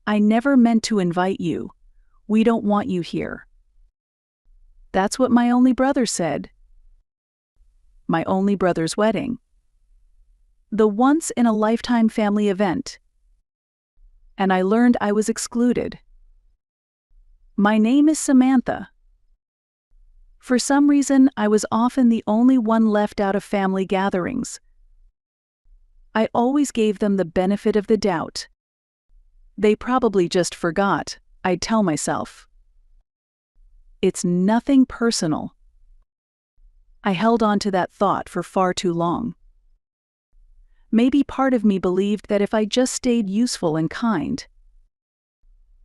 I never meant to invite you. We don't want you here." That's what my only brother said. My only brother's wedding. The once-in-a-lifetime family event. And I learned I was excluded. My name is Samantha. For some reason, I was often the only one left out of family gatherings. I always gave them the benefit of the doubt. They probably just forgot, I'd tell myself. It's nothing personal. I held on to that thought for far too long. Maybe part of me believed that if I just stayed useful and kind,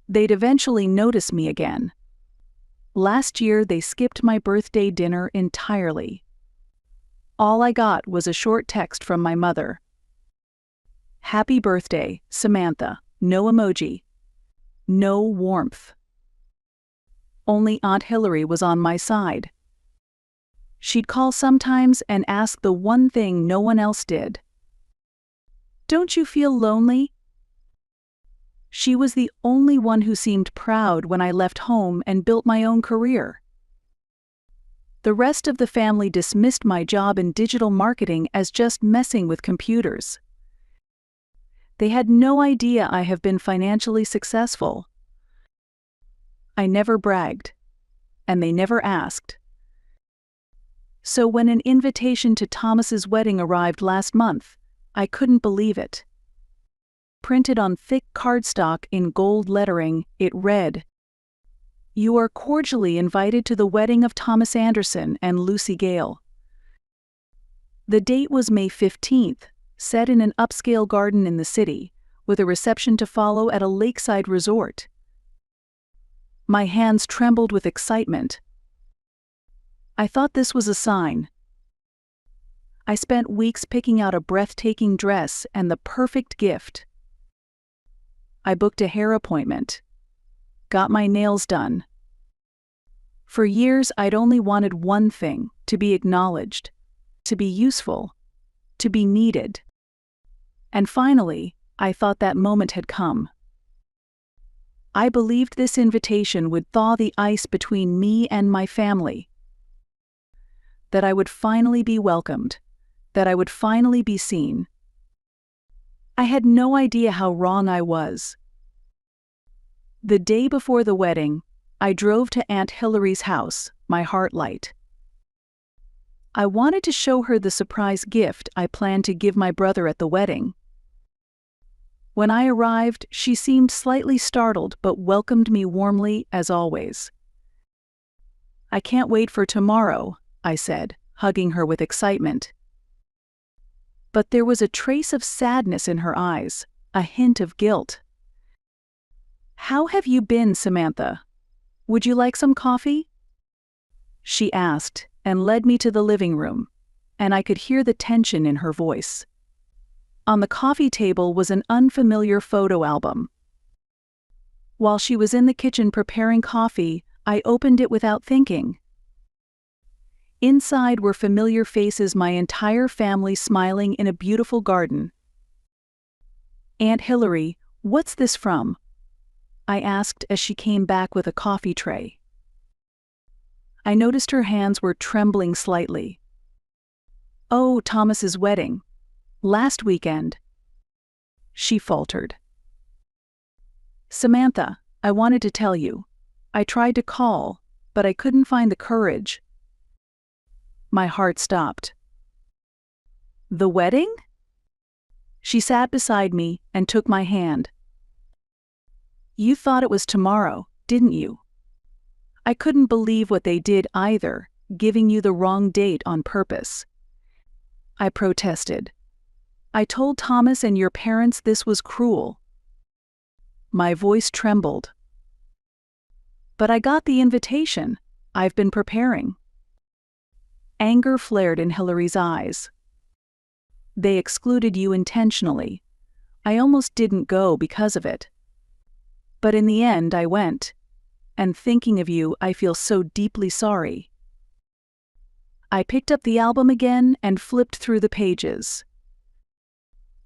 they'd eventually notice me again. Last year, they skipped my birthday dinner entirely. All I got was a short text from my mother. "Happy birthday, Samantha." No emoji. No warmth. Only Aunt Hillary was on my side. She'd call sometimes and ask the one thing no one else did. "Don't you feel lonely?" She was the only one who seemed proud when I left home and built my own career. The rest of the family dismissed my job in digital marketing as just messing with computers. They had no idea I have been financially successful. I never bragged, and they never asked. So when an invitation to Thomas's wedding arrived last month, I couldn't believe it. Printed on thick cardstock in gold lettering, it read, "You are cordially invited to the wedding of Thomas Anderson and Lucy Gale." The date was May 15th, set in an upscale garden in the city, with a reception to follow at a lakeside resort. My hands trembled with excitement. I thought this was a sign. I spent weeks picking out a breathtaking dress and the perfect gift. I booked a hair appointment. Got my nails done. For years, I'd only wanted one thing: to be acknowledged, to be useful, to be needed. And finally, I thought that moment had come. I believed this invitation would thaw the ice between me and my family. That I would finally be welcomed. That I would finally be seen. I had no idea how wrong I was. The day before the wedding, I drove to Aunt Hillary's house, my heart light. I wanted to show her the surprise gift I planned to give my brother at the wedding. When I arrived, she seemed slightly startled but welcomed me warmly as always. "I can't wait for tomorrow," I said, hugging her with excitement. But there was a trace of sadness in her eyes, a hint of guilt. "How have you been, Samantha? Would you like some coffee?" she asked, and led me to the living room, and I could hear the tension in her voice. On the coffee table was an unfamiliar photo album. While she was in the kitchen preparing coffee, I opened it without thinking. Inside were familiar faces, my entire family smiling in a beautiful garden. "Aunt Hillary, what's this from?" I asked as she came back with a coffee tray. I noticed her hands were trembling slightly. "Oh, Thomas's wedding. Last weekend," she faltered. "Samantha, I wanted to tell you. I tried to call, but I couldn't find the courage." My heart stopped. "The wedding?" She sat beside me and took my hand. "You thought it was tomorrow, didn't you?" I couldn't believe what they did either, giving you the wrong date on purpose. I protested. "I told Thomas and your parents this was cruel." My voice trembled. "But I got the invitation. I've been preparing." Anger flared in Hillary's eyes. "They excluded you intentionally. I almost didn't go because of it. But in the end, I went. And thinking of you, I feel so deeply sorry." I picked up the album again and flipped through the pages.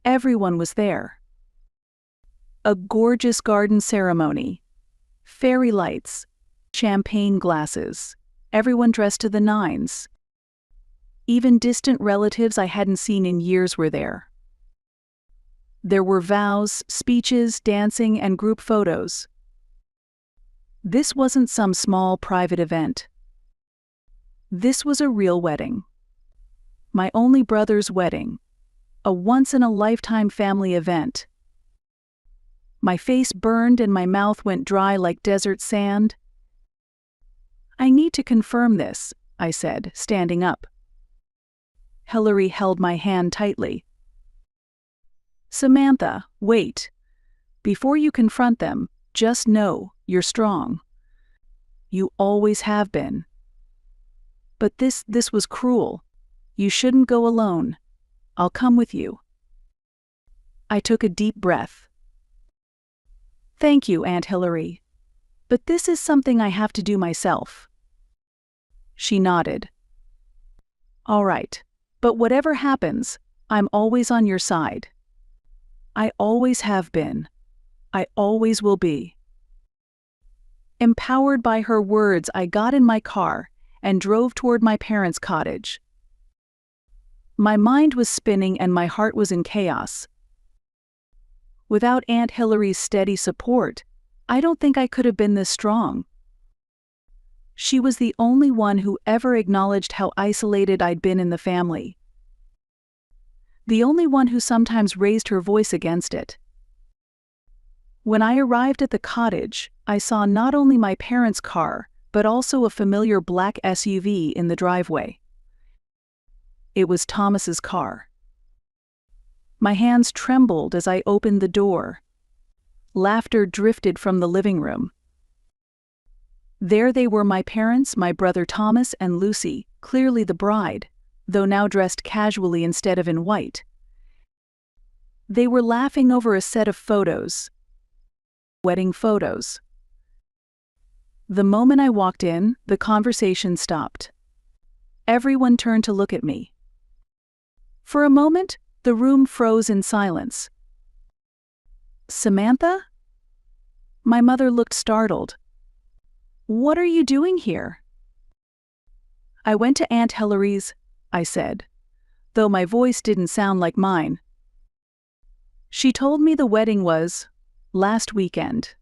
Everyone was there. A gorgeous garden ceremony. Fairy lights. Champagne glasses. Everyone dressed to the nines. Even distant relatives I hadn't seen in years were there. There were vows, speeches, dancing, and group photos. This wasn't some small private event. This was a real wedding. My only brother's wedding. A once-in-a-lifetime family event. My face burned and my mouth went dry like desert sand. "I need to confirm this," I said, standing up. Hillary held my hand tightly. "Samantha, wait. Before you confront them, just know you're strong. You always have been. But this was cruel. You shouldn't go alone. I'll come with you." I took a deep breath. "Thank you, Aunt Hillary. But this is something I have to do myself." She nodded. "All right. But whatever happens, I'm always on your side. I always have been. I always will be." Empowered by her words, I got in my car and drove toward my parents' cottage. My mind was spinning and my heart was in chaos. Without Aunt Hillary's steady support, I don't think I could have been this strong. She was the only one who ever acknowledged how isolated I'd been in the family. The only one who sometimes raised her voice against it. When I arrived at the cottage, I saw not only my parents' car, but also a familiar black SUV in the driveway. It was Thomas's car. My hands trembled as I opened the door. Laughter drifted from the living room. There they were, my parents, my brother Thomas, and Lucy, clearly the bride, though now dressed casually instead of in white. They were laughing over a set of photos. Wedding photos. The moment I walked in, the conversation stopped. Everyone turned to look at me. For a moment, the room froze in silence. "Samantha?" My mother looked startled. "What are you doing here?" "I went to Aunt Hillary's," I said, though my voice didn't sound like mine. "She told me the wedding was last weekend."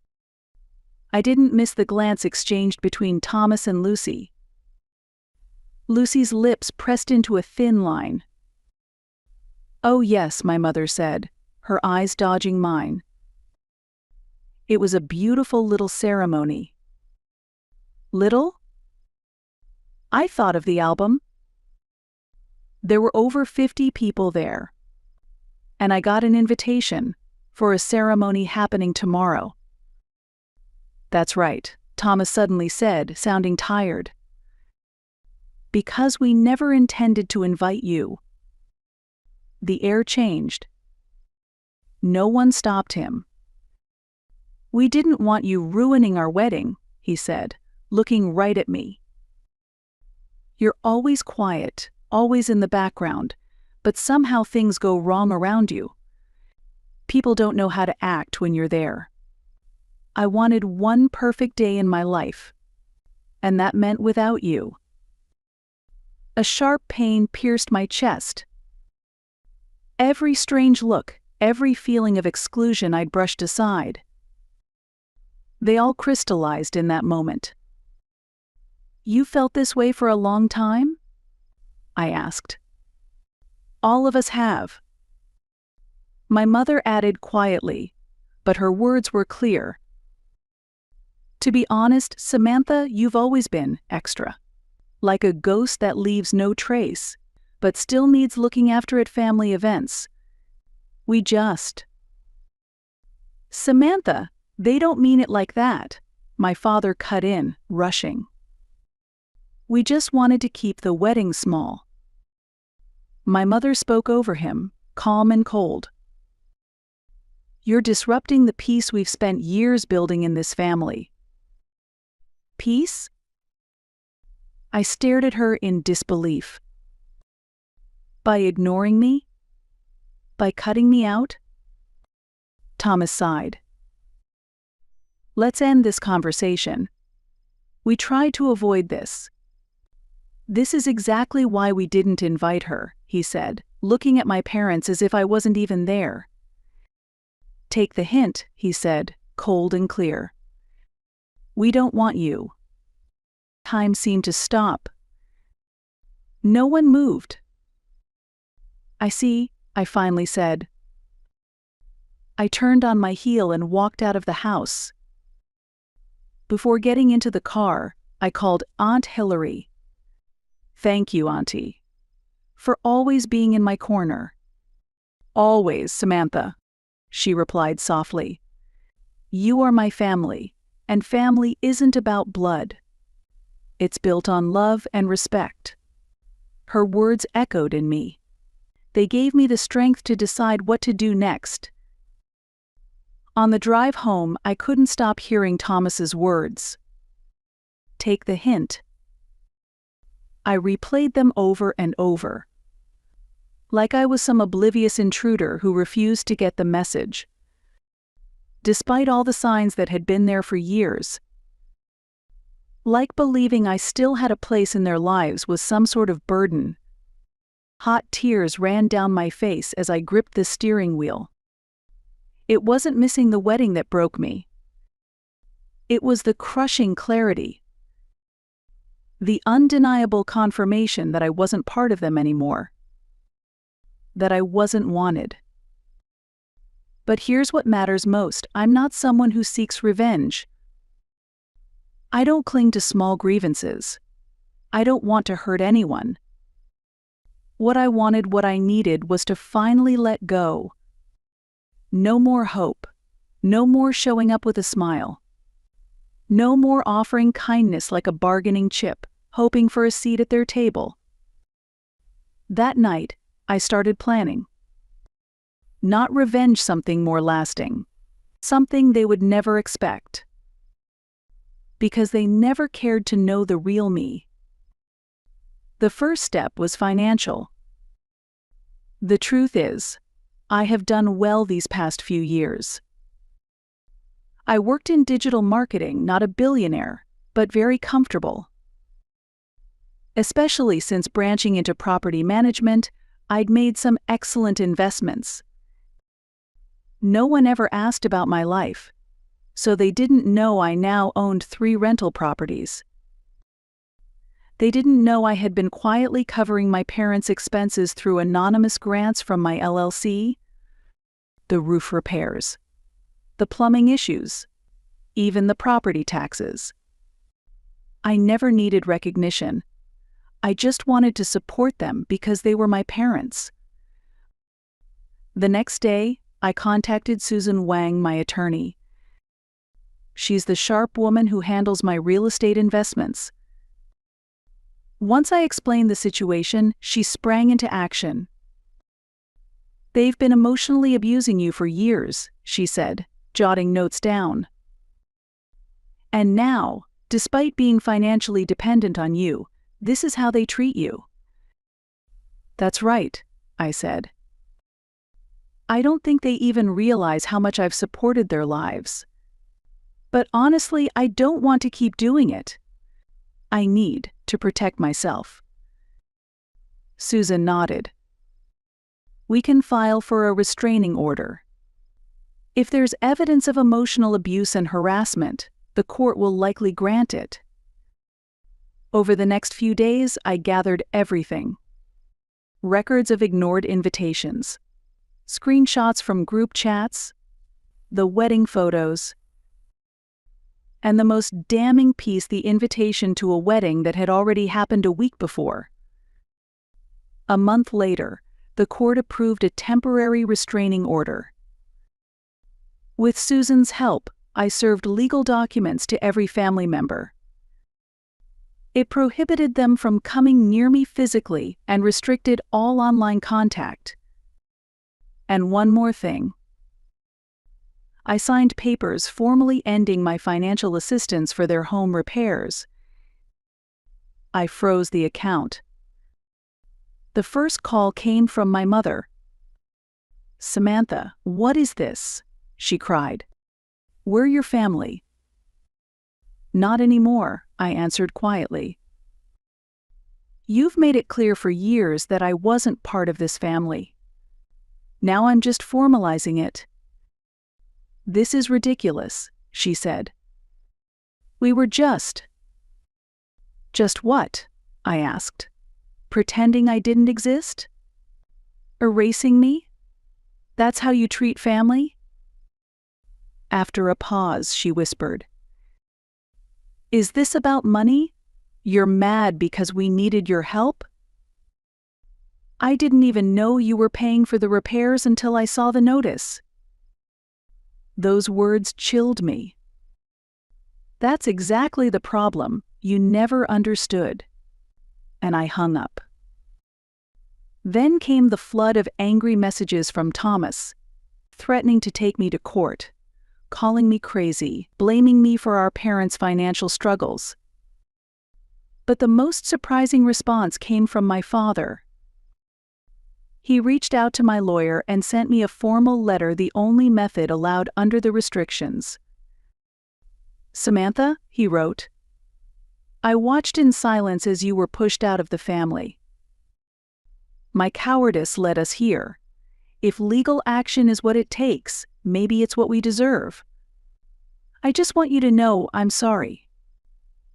I didn't miss the glance exchanged between Thomas and Lucy. Lucy's lips pressed into a thin line. "Oh yes," my mother said, her eyes dodging mine. "It was a beautiful little ceremony." Little? I thought of the album. There were over 50 people there. And I got an invitation for a ceremony happening tomorrow. "That's right," Thomas suddenly said, sounding tired. "Because we never intended to invite you." The air changed. No one stopped him. "We didn't want you ruining our wedding," he said, looking right at me. "You're always quiet, always in the background, but somehow things go wrong around you. People don't know how to act when you're there. I wanted one perfect day in my life, and that meant without you." A sharp pain pierced my chest. Every strange look, every feeling of exclusion I'd brushed aside. They all crystallized in that moment. "You felt this way for a long time?" I asked. "All of us have." My mother added quietly, but her words were clear. "To be honest, Samantha, you've always been extra. Like a ghost that leaves no trace, but still needs looking after at family events. We just—" "Samantha, they don't mean it like that," my father cut in, rushing. "We just wanted to keep the wedding small." My mother spoke over him, calm and cold. "You're disrupting the peace we've spent years building in this family." "Peace?" I stared at her in disbelief. "By ignoring me? By cutting me out?" Thomas sighed. Let's end this conversation. We tried to avoid this. This is exactly why we didn't invite her, he said, looking at my parents as if I wasn't even there. Take the hint, he said, cold and clear. We don't want you. Time seemed to stop. No one moved. I see, I finally said. I turned on my heel and walked out of the house. Before getting into the car, I called Aunt Hillary. Thank you, Auntie, for always being in my corner. Always, Samantha, she replied softly. You are my family, and family isn't about blood. It's built on love and respect. Her words echoed in me. They gave me the strength to decide what to do next. On the drive home, I couldn't stop hearing Thomas's words. Take the hint. I replayed them over and over. Like I was some oblivious intruder who refused to get the message. Despite all the signs that had been there for years. Like believing I still had a place in their lives was some sort of burden. Hot tears ran down my face as I gripped the steering wheel. It wasn't missing the wedding that broke me. It was the crushing clarity. The undeniable confirmation that I wasn't part of them anymore. That I wasn't wanted. But here's what matters most. I'm not someone who seeks revenge. I don't cling to small grievances. I don't want to hurt anyone. What I wanted, what I needed, was to finally let go. No more hope. No more showing up with a smile. No more offering kindness like a bargaining chip, hoping for a seat at their table. That night, I started planning. Not revenge, something more lasting. Something they would never expect. Because they never cared to know the real me. The first step was financial. The truth is, I have done well these past few years. I worked in digital marketing, not a billionaire, but very comfortable. Especially since branching into property management, I'd made some excellent investments. No one ever asked about my life, so they didn't know I now owned 3 rental properties. They didn't know I had been quietly covering my parents' expenses through anonymous grants from my LLC, the roof repairs, the plumbing issues, even the property taxes. I never needed recognition. I just wanted to support them because they were my parents. The next day, I contacted Susan Wang, my attorney. She's the sharp woman who handles my real estate investments. Once I explained the situation, she sprang into action. They've been emotionally abusing you for years, she said, jotting notes down. And now, despite being financially dependent on you, this is how they treat you. That's right, I said. I don't think they even realize how much I've supported their lives. But honestly, I don't want to keep doing it. I need to protect myself. Susan nodded. We can file for a restraining order. If there's evidence of emotional abuse and harassment, the court will likely grant it. Over the next few days, I gathered everything. Records of ignored invitations, screenshots from group chats, the wedding photos, and the most damning piece, the invitation to a wedding that had already happened a week before. A month later, the court approved a temporary restraining order. With Susan's help, I served legal documents to every family member. It prohibited them from coming near me physically and restricted all online contact. And one more thing. I signed papers formally ending my financial assistance for their home repairs. I froze the account. The first call came from my mother. Samantha, what is this? She cried. We're your family. Not anymore, I answered quietly. You've made it clear for years that I wasn't part of this family. Now I'm just formalizing it. This is ridiculous, she said. We were just. Just what? I asked. Pretending I didn't exist? Erasing me? That's how you treat family? After a pause, she whispered. Is this about money? You're mad because we needed your help? I didn't even know you were paying for the repairs until I saw the notice. Those words chilled me. That's exactly the problem. You never understood. And I hung up. Then came the flood of angry messages from Thomas, threatening to take me to court, calling me crazy, blaming me for our parents' financial struggles. But the most surprising response came from my father. He reached out to my lawyer and sent me a formal letter, the only method allowed under the restrictions. Samantha, he wrote, I watched in silence as you were pushed out of the family. My cowardice led us here. If legal action is what it takes, maybe it's what we deserve. I just want you to know I'm sorry.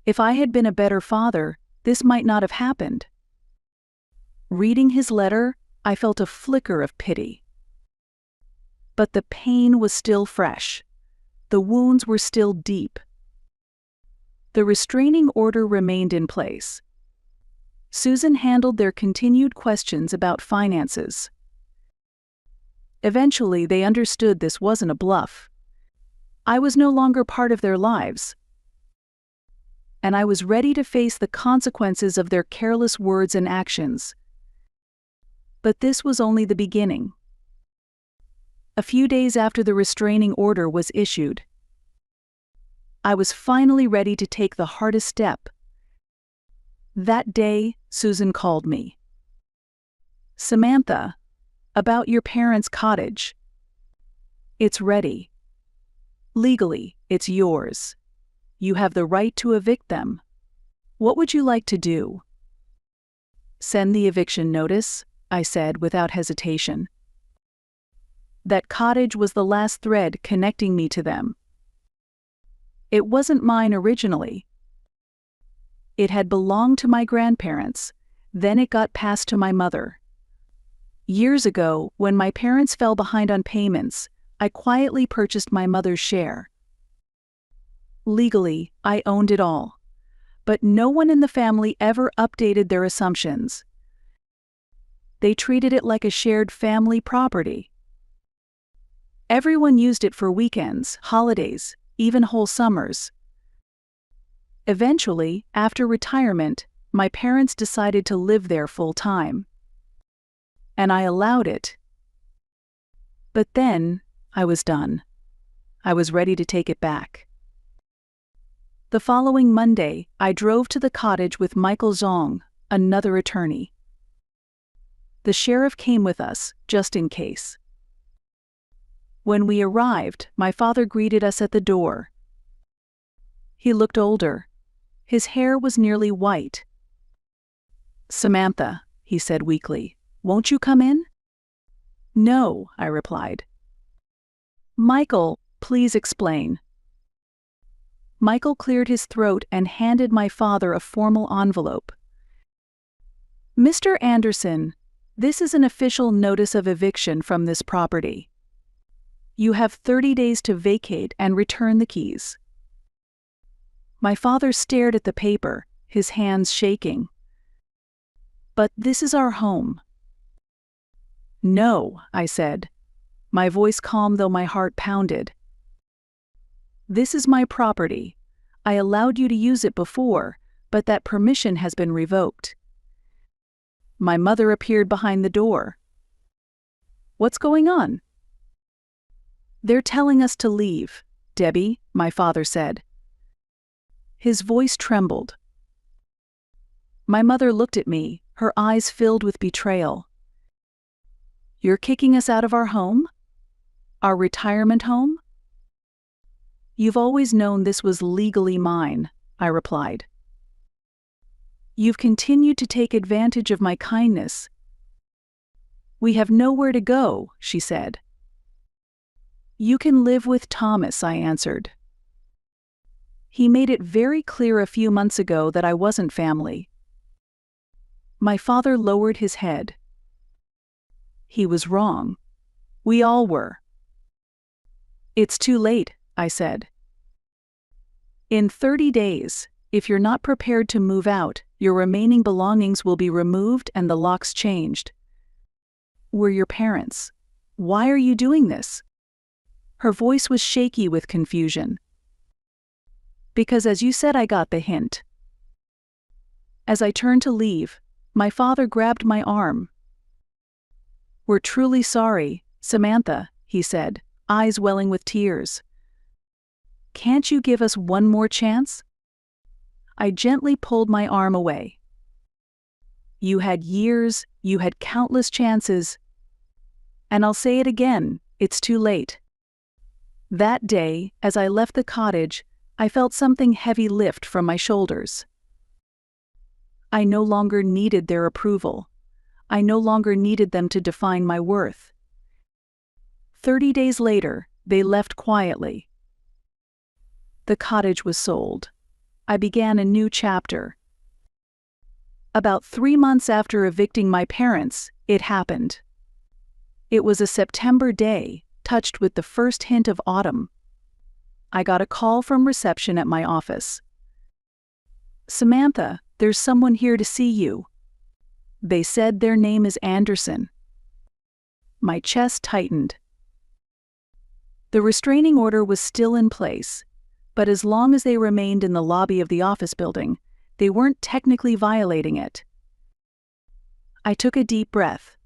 If I had been a better father, this might not have happened. Reading his letter, I felt a flicker of pity. But the pain was still fresh. The wounds were still deep. The restraining order remained in place. Susan handled their continued questions about finances. Eventually, they understood this wasn't a bluff. I was no longer part of their lives, and I was ready to face the consequences of their careless words and actions. But this was only the beginning. A few days after the restraining order was issued, I was finally ready to take the hardest step. That day, Susan called me. Samantha, about your parents' cottage. It's ready. Legally, it's yours. You have the right to evict them. What would you like to do? Send the eviction notice, I said without hesitation. That cottage was the last thread connecting me to them. It wasn't mine originally. It had belonged to my grandparents, then it got passed to my mother. Years ago, when my parents fell behind on payments, I quietly purchased my mother's share. Legally, I owned it all, but no one in the family ever updated their assumptions. They treated it like a shared family property. Everyone used it for weekends, holidays, even whole summers. Eventually, after retirement, my parents decided to live there full-time. And I allowed it. But then, I was done. I was ready to take it back. The following Monday, I drove to the cottage with Michael Zhang, another attorney. The sheriff came with us, just in case. When we arrived, my father greeted us at the door. He looked older. His hair was nearly white. Samantha, he said weakly, won't you come in? No, I replied. Michael, please explain. Michael cleared his throat and handed my father a formal envelope. Mr. Anderson, this is an official notice of eviction from this property. You have 30 days to vacate and return the keys. My father stared at the paper, his hands shaking. But this is our home. No, I said, my voice calm though my heart pounded. This is my property. I allowed you to use it before, but that permission has been revoked. My mother appeared behind the door. What's going on? They're telling us to leave, Debbie, my father said. His voice trembled. My mother looked at me, her eyes filled with betrayal. You're kicking us out of our home? Our retirement home? You've always known this was legally mine, I replied. You've continued to take advantage of my kindness. We have nowhere to go, she said. You can live with Thomas, I answered. He made it very clear a few months ago that I wasn't family. My father lowered his head. He was wrong. We all were. It's too late, I said. In 30 days, if you're not prepared to move out, your remaining belongings will be removed and the locks changed. We're your parents. Why are you doing this? Her voice was shaky with confusion. Because as you said, I got the hint. As I turned to leave, my father grabbed my arm. We're truly sorry, Samantha, he said, eyes welling with tears. Can't you give us one more chance? I gently pulled my arm away. You had years, you had countless chances. And I'll say it again, it's too late. That day, as I left the cottage, I felt something heavy lift from my shoulders. I no longer needed their approval. I no longer needed them to define my worth. 30 days later, they left quietly. The cottage was sold. I began a new chapter. About 3 months after evicting my parents, it happened. It was a September day, touched with the first hint of autumn. I got a call from reception at my office. Samantha, there's someone here to see you. They said their name is Anderson. My chest tightened. The restraining order was still in place, but as long as they remained in the lobby of the office building, they weren't technically violating it. I took a deep breath.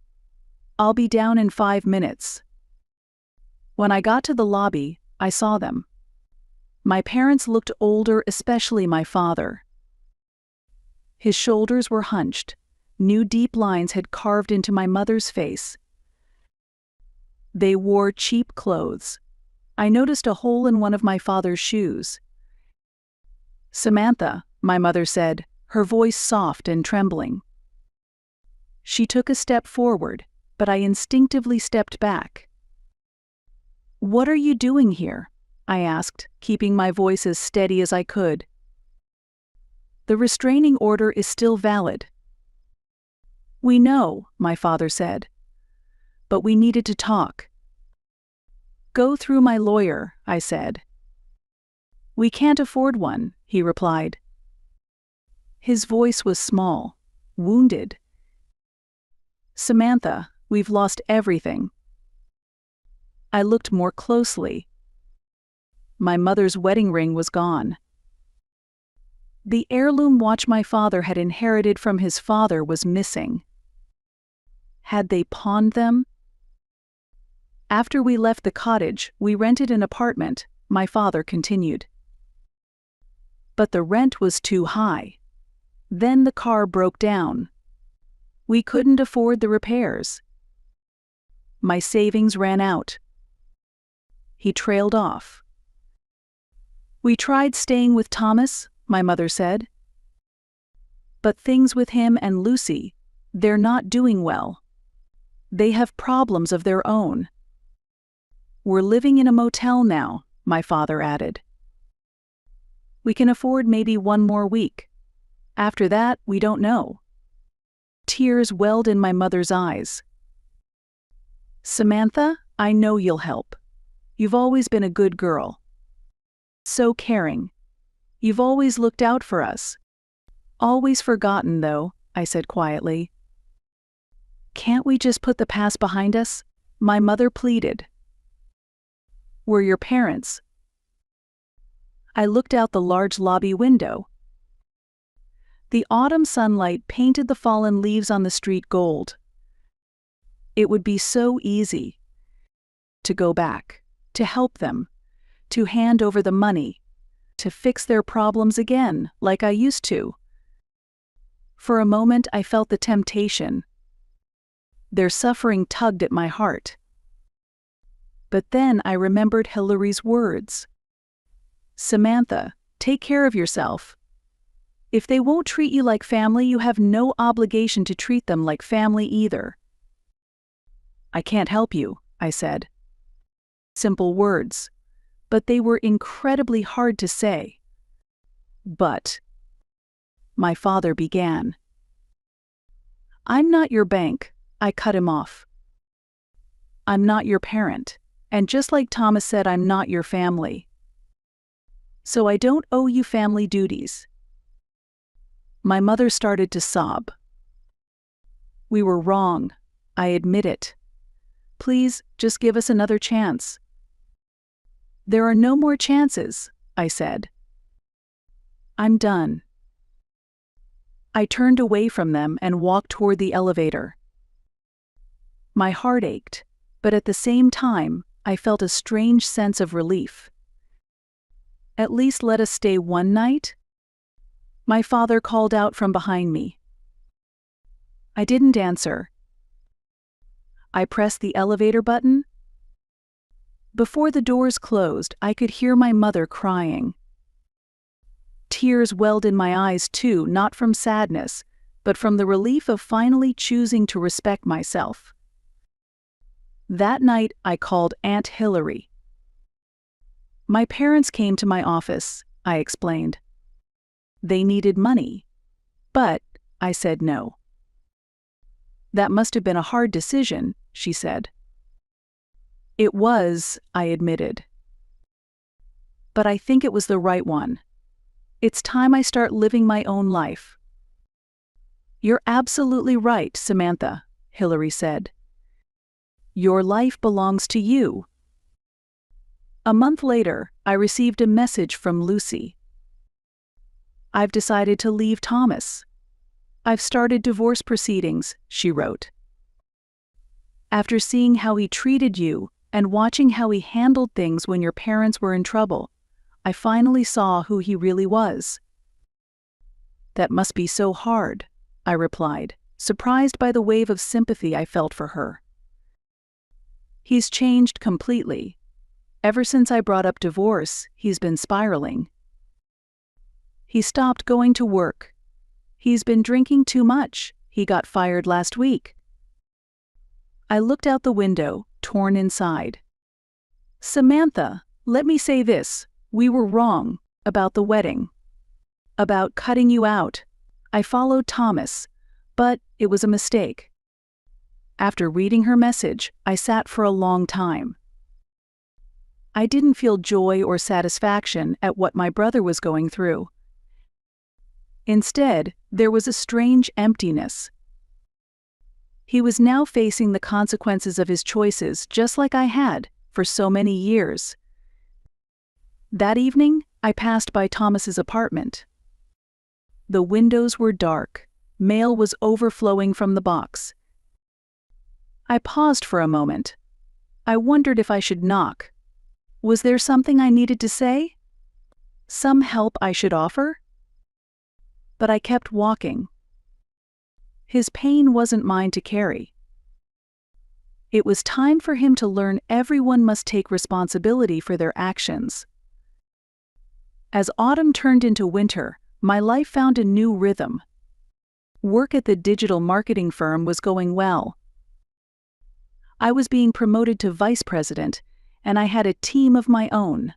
I'll be down in 5 minutes. When I got to the lobby, I saw them. My parents looked older, especially my father. His shoulders were hunched. New deep lines had carved into my mother's face. They wore cheap clothes. I noticed a hole in one of my father's shoes. Samantha, my mother said, her voice soft and trembling. She took a step forward, but I instinctively stepped back. What are you doing here? I asked, keeping my voice as steady as I could. The restraining order is still valid. We know, my father said. But we needed to talk. Go through my lawyer, I said. We can't afford one, he replied. His voice was small, wounded. Samantha, we've lost everything. I looked more closely. My mother's wedding ring was gone. The heirloom watch my father had inherited from his father was missing. Had they pawned them? After we left the cottage, we rented an apartment, my father continued. But the rent was too high. Then the car broke down. We couldn't afford the repairs. My savings ran out. He trailed off. We tried staying with Thomas, my mother said. But things with him and Lucy, they're not doing well. They have problems of their own. We're living in a motel now, my father added. We can afford maybe 1 more week. After that, we don't know. Tears welled in my mother's eyes. Samantha, I know you'll help. You've always been a good girl. So caring. You've always looked out for us. Always forgotten, though, I said quietly. Can't we just put the past behind us? My mother pleaded. We're your parents. I looked out the large lobby window. The autumn sunlight painted the fallen leaves on the street gold. It would be so easy to go back, to help them, to hand over the money, to fix their problems again, like I used to. For a moment I felt the temptation. Their suffering tugged at my heart. But then I remembered Hilary's words. Samantha, take care of yourself. If they won't treat you like family, you have no obligation to treat them like family either. I can't help you, I said. Simple words, but they were incredibly hard to say. But, my father began. I'm not your bank, I cut him off. I'm not your parent, and just like Thomas said, I'm not your family. So I don't owe you family duties. My mother started to sob. We were wrong, I admit it. Please, just give us another chance. There are no more chances, I said. I'm done. I turned away from them and walked toward the elevator. My heart ached, but at the same time, I felt a strange sense of relief. At least let us stay one night? My father called out from behind me. I didn't answer. I pressed the elevator button. Before the doors closed, I could hear my mother crying. Tears welled in my eyes too, not from sadness, but from the relief of finally choosing to respect myself. That night, I called Aunt Hillary. My parents came to my office, I explained. They needed money, but I said no. That must have been a hard decision, she said. It was, I admitted. But I think it was the right one. It's time I start living my own life. You're absolutely right, Samantha, Hillary said. Your life belongs to you. A month later, I received a message from Lucy. I've decided to leave Thomas. I've started divorce proceedings, she wrote. After seeing how he treated you and watching how he handled things when your parents were in trouble, I finally saw who he really was. That must be so hard, I replied, surprised by the wave of sympathy I felt for her. He's changed completely. Ever since I brought up divorce, he's been spiraling. He stopped going to work. He's been drinking too much. He got fired last week. I looked out the window, torn inside. Samantha, let me say this. We were wrong about the wedding. About cutting you out. I followed Thomas, but it was a mistake. After reading her message, I sat for a long time. I didn't feel joy or satisfaction at what my brother was going through. Instead, there was a strange emptiness. He was now facing the consequences of his choices just like I had for so many years. That evening, I passed by Thomas's apartment. The windows were dark. Mail was overflowing from the box. I paused for a moment. I wondered if I should knock. Was there something I needed to say? Some help I should offer? But I kept walking. His pain wasn't mine to carry. It was time for him to learn everyone must take responsibility for their actions. As autumn turned into winter, my life found a new rhythm. Work at the digital marketing firm was going well. I was being promoted to vice president, and I had a team of my own.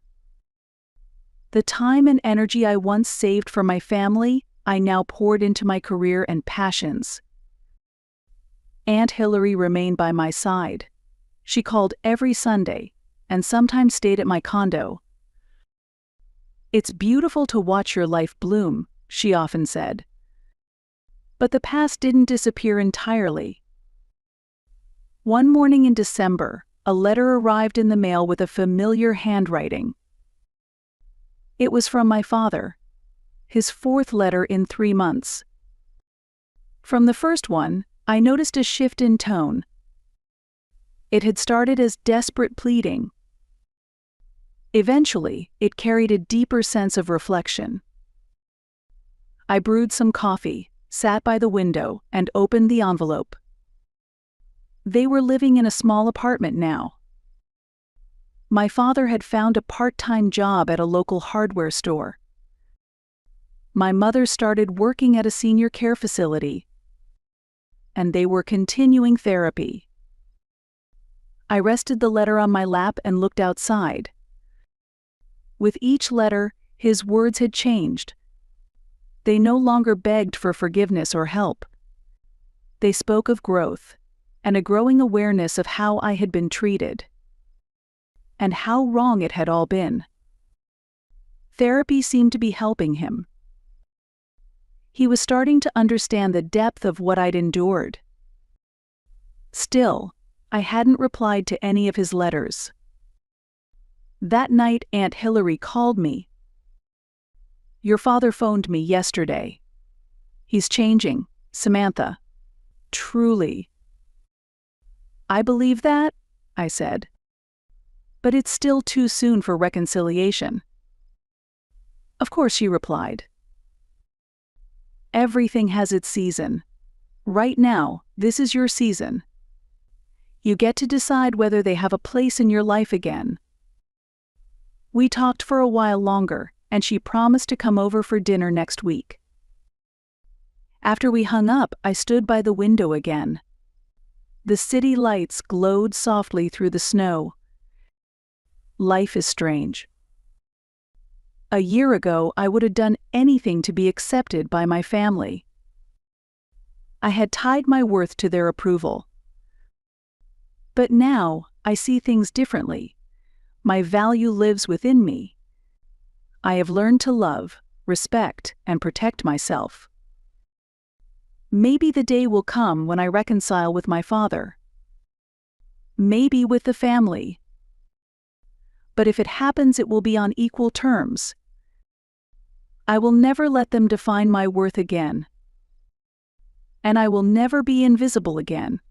The time and energy I once saved for my family, I now poured into my career and passions. Aunt Hillary remained by my side. She called every Sunday, and sometimes stayed at my condo. It's beautiful to watch your life bloom, she often said. But the past didn't disappear entirely. One morning in December, a letter arrived in the mail with a familiar handwriting. It was from my father. His fourth letter in 3 months. From the first one, I noticed a shift in tone. It had started as desperate pleading. Eventually, it carried a deeper sense of reflection. I brewed some coffee, sat by the window, and opened the envelope. They were living in a small apartment now. My father had found a part-time job at a local hardware store. My mother started working at a senior care facility, and they were continuing therapy. I rested the letter on my lap and looked outside. With each letter, his words had changed. They no longer begged for forgiveness or help. They spoke of growth, and a growing awareness of how I had been treated, and how wrong it had all been. Therapy seemed to be helping him. He was starting to understand the depth of what I'd endured. Still, I hadn't replied to any of his letters. That night, Aunt Hillary called me. "Your father phoned me yesterday. He's changing, Samantha. Truly." "I believe that," I said. "But it's still too soon for reconciliation." "Of course," she replied. "Everything has its season. Right now, this is your season. You get to decide whether they have a place in your life again." We talked for a while longer, and she promised to come over for dinner next week. After we hung up, I stood by the window again. The city lights glowed softly through the snow. Life is strange. A year ago, I would have done anything to be accepted by my family. I had tied my worth to their approval. But now, I see things differently. My value lives within me. I have learned to love, respect, and protect myself. Maybe the day will come when I reconcile with my father. Maybe with the family. But if it happens, it will be on equal terms. I will never let them define my worth again. And I will never be invisible again.